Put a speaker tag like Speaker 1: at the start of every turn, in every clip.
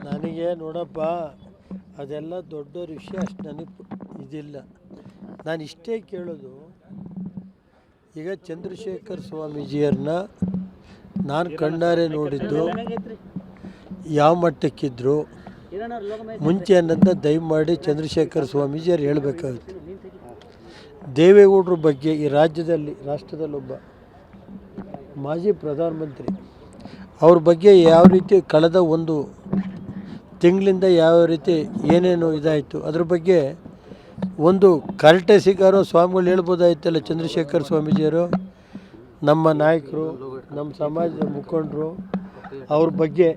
Speaker 1: ನನಗೆ ನೋಡಪ್ಪ, ಅದೆಲ್ಲ ದೊಡ್ಡ ವಿಷಯ, ಅಷ್ಟು ನನಗೆ ಇದಿಲ್ಲ. ನಾನು ಇಷ್ಟೇ ಕೇಳೋದು, ಈಗ ಚಂದ್ರಶೇಖರ್ ಸ್ವಾಮೀಜಿಯವ್ರನ್ನ ನಾನು ಕಣ್ಣಾರೆ ನೋಡಿದ್ದು ಯಾವ ಮಟ್ಟಕ್ಕಿದ್ರು ಮುಂಚೆ ಅನ್ನೋದನ್ನ ದಯಮಾಡಿ ಚಂದ್ರಶೇಖರ್ ಸ್ವಾಮೀಜಿಯವ್ರು ಹೇಳಬೇಕಾಗುತ್ತೆ. ದೇವೇಗೌಡರ ಬಗ್ಗೆ ಈ ರಾಷ್ಟ್ರದಲ್ಲೊಬ್ಬ ಮಾಜಿ ಪ್ರಧಾನಮಂತ್ರಿ, ಅವ್ರ ಬಗ್ಗೆ ಯಾವ ರೀತಿ ಕಳೆದ ಒಂದು ತಿಂಗಳಿಂದ ಯಾವ ರೀತಿ ಏನೇನು ಇದಾಯಿತು ಅದ್ರ ಬಗ್ಗೆ ಒಂದು ಕರ್ಟೆಸಿಗಾರೋ ಸ್ವಾಮಿಗಳು ಹೇಳ್ಬೋದಾಯ್ತಲ್ಲ. ಚಂದ್ರಶೇಖರ್ ಸ್ವಾಮೀಜಿಯವರು ನಮ್ಮ ನಾಯಕರು, ನಮ್ಮ ಸಮಾಜದ ಮುಖಂಡರು, ಅವ್ರ ಬಗ್ಗೆ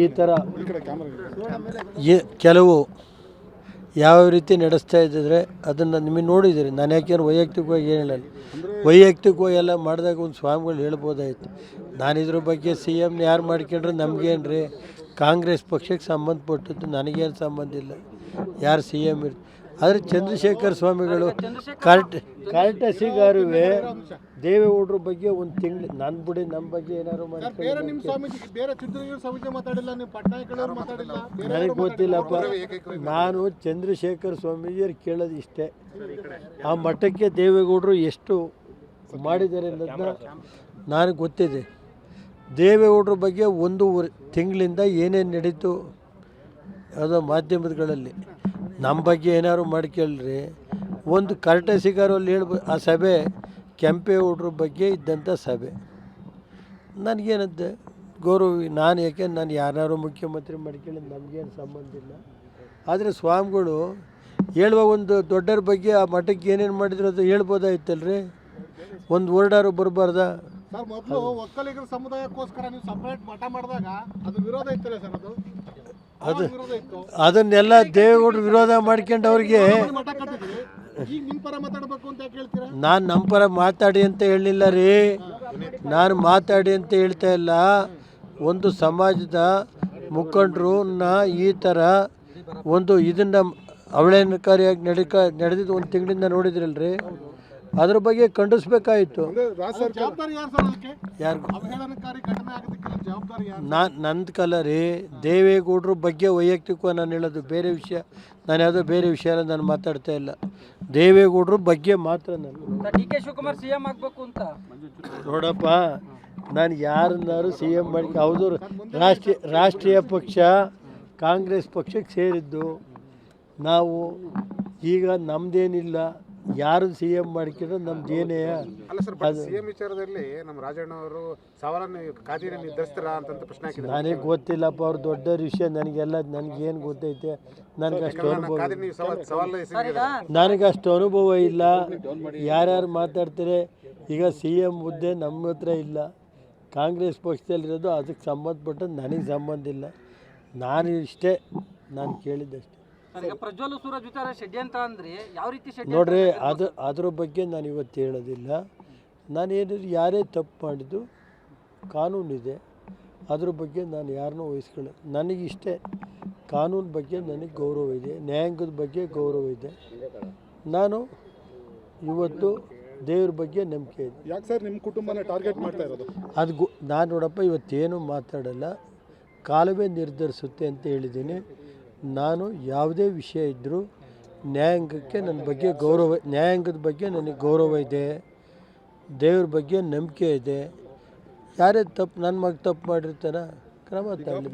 Speaker 1: ಈ ಥರ ಕೆಲವು ಯಾವ ರೀತಿ ನಡೆಸ್ತಾ ಇದ್ದಿದ್ರೆ ಅದನ್ನು ನಿಮಗೆ ನೋಡಿದ್ದೀರಿ. ನಾನು ಯಾಕೆಂದ್ರೆ ವೈಯಕ್ತಿಕವಾಗಿ ಏನು ಹೇಳಲ್ಲ, ವೈಯಕ್ತಿಕವಾಗಿ ಎಲ್ಲ ಮಾಡಿದಾಗ ಒಂದು ಸ್ವಾಮಿಗಳು ಹೇಳ್ಬೋದಾಯ್ತು. ನಾನು ಇದ್ರ ಬಗ್ಗೆ CM ಯಾರು ಮಾಡ್ಕೊಂಡ್ರೆ ನಮಗೇನು ರೀ, ಕಾಂಗ್ರೆಸ್ ಪಕ್ಷಕ್ಕೆ ಸಂಬಂಧಪಟ್ಟದ್ದು, ನನಗೇನು ಸಂಬಂಧ ಇಲ್ಲ. ಯಾರು CM ಆದರೆ ಚಂದ್ರಶೇಖರ್ ಸ್ವಾಮಿಗಳು ಕರ್ಟೆಸಿಗಾರುವೆ ದೇವೇಗೌಡರ ಬಗ್ಗೆ ಒಂದು ತಿಂಗಳು ನನ್ನ ಬಿಡಿ, ನಮ್ಮ ಬಗ್ಗೆ ಏನಾದ್ರು ನನಗೆ ಗೊತ್ತಿಲ್ಲಪ್ಪ. ನಾನು ಚಂದ್ರಶೇಖರ್ ಸ್ವಾಮೀಜಿಯವ್ರು ಕೇಳೋದು ಇಷ್ಟೇ, ಆ ಮಠಕ್ಕೆ ದೇವೇಗೌಡರು ಎಷ್ಟು ಮಾಡಿದ್ದಾರೆ ಅನ್ನೋದನ್ನ ನನಗೆ ಗೊತ್ತಿದೆ. ದೇವೇಗೌಡರ ಬಗ್ಗೆ ಒಂದು ತಿಂಗಳಿಂದ ಏನೇನು ನಡೀತು ಯಾವುದೋ ಮಾಧ್ಯಮಗಳಲ್ಲಿ ನಮ್ಮ ಬಗ್ಗೆ ಏನಾದ್ರು ಮಾಡ್ಕೇಳ್ರಿ. ಒಂದು ಕರ್ಟೆಸಿಗಾರಲ್ಲಿ ಹೇಳ್ಬೋದು, ಆ ಸಭೆ ಕೆಂಪೇಗೌಡರ ಬಗ್ಗೆ ಇದ್ದಂಥ ಸಭೆ. ನನಗೇನಂತೆ ಗೌರವ, ನಾನು ಯಾಕೆ ನಾನು ಯಾರು ಮುಖ್ಯಮಂತ್ರಿ ಮಾಡ್ಕೊಳ್ಳೋದು ನಮಗೇನು ಸಂಬಂಧ ಇಲ್ಲ. ಆದರೆ ಸ್ವಾಮಿಗಳು ಹೇಳುವಾಗ ಒಂದು ದೊಡ್ಡರ ಬಗ್ಗೆ ಆ ಮಠಕ್ಕೆ ಏನೇನು ಮಾಡಿದ್ರು ಅದು ಹೇಳ್ಬೋದಾಯ್ತಲ್ರಿ, ಒಂದು ವರ್ಡಾರು ಬರಬಾರ್ದ.
Speaker 2: ಮೊದಲು ಒಕ್ಕಲಿಗರ ಸಮುದಾಯಕ್ಕೋಸ್ಕರ ನೀವು ಸಪರೇಟ್ ಮಠ ಮಾಡಿದಾಗ ಅದು ವಿರೋಧ ಇತ್ತಲ್ಲ ಸರ್,
Speaker 1: ಅದನ್ನೆಲ್ಲ ದೇವೇಗೌಡರು ವಿರೋಧ ಮಾಡ್ಕೊಂಡು ಅವ್ರಿಗೆ ನಾನು ನಮ್ಮ ಪರ ಮಾತಾಡಿ ಅಂತ ಹೇಳಲಿಲ್ಲ ರೀ. ನಾನು ಮಾತಾಡಿ ಅಂತ ಹೇಳ್ತಾ ಇಲ್ಲ. ಒಂದು ಸಮಾಜದ ಮುಖಂಡರನ್ನ ಈ ಥರ ಒಂದು ಇದನ್ನು ಅವಳೇನಕಾರಿಯಾಗಿ ನಡೆದಿದ್ದು ಒಂದು ತಿಂಗಳಿಂದ ನೋಡಿದ್ರಲ್ರಿ, ಅದ್ರ ಬಗ್ಗೆ ಖಂಡಿಸ್ಬೇಕಾಯಿತು. ಯಾರಿಗೂ ನಂದು ಕಲ ರೀ. ದೇವೇಗೌಡರ ಬಗ್ಗೆ ವೈಯಕ್ತಿಕವಾಗಿ ನಾನು ಹೇಳೋದು ಬೇರೆ ವಿಷಯ, ನಾನು ಯಾವುದೋ ಬೇರೆ ವಿಷಯ ನಾನು ಮಾತಾಡ್ತಾ ಇಲ್ಲ. ದೇವೇಗೌಡರ ಬಗ್ಗೆ ಮಾತ್ರ ನಾನು
Speaker 3: DK ಶಿವಕುಮಾರ್ CM ಆಗಬೇಕು ಅಂತ
Speaker 1: ನೋಡಪ್ಪ. ನಾನು ಯಾರನ್ನಾರು CM ಮಾಡಿ, ಹೌದು ರಾಷ್ಟ್ರೀಯ ಪಕ್ಷ ಕಾಂಗ್ರೆಸ್ ಪಕ್ಷಕ್ಕೆ ಸೇರಿದ್ದು ನಾವು. ಈಗ ನಮ್ಮದೇನಿಲ್ಲ, ಯಾರು CM ಮಾಡ್ಕೊಂಡ್ರೆ ನಮ್ದೇನೇ
Speaker 2: ಅಲ್ಲ ಸರ್. CM ವಿಚಾರದಲ್ಲಿ ನಮ್ಮ ರಾಜಣ್ಣ ಅವರು ಸವಾಲನ್ನು ಖಾತೆಯನ್ನು ನಿರ್ಧರಿಸ್ತಾರ ಅಂತ ಪ್ರಶ್ನೆ ಹಾಕಿದ್ದಾರೆ.
Speaker 1: ನನಗೆ ಗೊತ್ತಿಲ್ಲಪ್ಪ, ಅವ್ರು ದೊಡ್ಡ ವಿಷಯ. ನನಗೇನು ಗೊತ್ತೈತೆ, ನನಗಷ್ಟು ಅನುಭವ ಇಲ್ಲ. ಯಾರ್ಯಾರು ಮಾತಾಡ್ತಾರೆ ಈಗ CM ಹುದ್ದೆ ನಮ್ಮ ಹತ್ರ ಇಲ್ಲ, ಕಾಂಗ್ರೆಸ್ ಪಕ್ಷದಲ್ಲಿರೋದು, ಅದಕ್ಕೆ ಸಂಬಂಧಪಟ್ಟದ್ದು ನನಗೆ ಸಂಬಂಧ ಇಲ್ಲ. ನಾನು ಇಷ್ಟೇ ನಾನು ಕೇಳಿದ್ದಷ್ಟೇ.
Speaker 3: ಪ್ರಜ್ವಲ್ ಸೂರಜ್ ವಿಚಾರ ಷಡ್ಯಂತ್ರ ಅಂದ್ರೆ ಯಾವ ರೀತಿ
Speaker 1: ನೋಡ್ರಿ, ಅದ್ರ ಬಗ್ಗೆ ನಾನು ಇವತ್ತು ಹೇಳೋದಿಲ್ಲ. ನಾನೇನು ಯಾರೇ ತಪ್ಪು ಮಾಡಿದ್ದು ಕಾನೂನಿದೆ, ಅದ್ರ ಬಗ್ಗೆ ನಾನು ಯಾರನ್ನೂ ವಹಿಸ್ಕೊಳ್ಳ. ನನಗಿಷ್ಟೇ ಕಾನೂನು ಬಗ್ಗೆ ನನಗೆ ಗೌರವ ಇದೆ, ನ್ಯಾಯಾಂಗದ ಬಗ್ಗೆ ಗೌರವ ಇದೆ. ನಾನು ಇವತ್ತು ದೇವ್ರ ಬಗ್ಗೆ ನಂಬಿಕೆ ಇದೆ.
Speaker 2: ಯಾಕೆ ಸರ್ ನಿಮ್ಮ ಕುಟುಂಬನ ಟಾರ್ಗೆಟ್ ಮಾಡ್ತಾ ಇರೋದು?
Speaker 1: ಅದು ನಾನು ನೋಡಪ್ಪ ಇವತ್ತೇನು ಮಾತಾಡಲ್ಲ, ಕಾಲವೇ ನಿರ್ಧರಿಸುತ್ತೆ ಅಂತ ಹೇಳಿದ್ದೀನಿ. ನಾನು ಯಾವುದೇ ವಿಷಯ ಇದ್ದರೂ ನ್ಯಾಯಾಂಗಕ್ಕೆ ನನ್ನ ಬಗ್ಗೆ ಗೌರವ, ನ್ಯಾಯಾಂಗದ ಬಗ್ಗೆ ನನಗೆ ಗೌರವ ಇದೆ, ದೇವ್ರ ಬಗ್ಗೆ ನಂಬಿಕೆ ಇದೆ. ಯಾರೇ ತಪ್ಪು, ನನ್ನ ಮಗ ತಪ್ಪು ಮಾಡಿರ್ತಾನೆ, ಕ್ರಮ ತಗೊಳ್ಳಿ.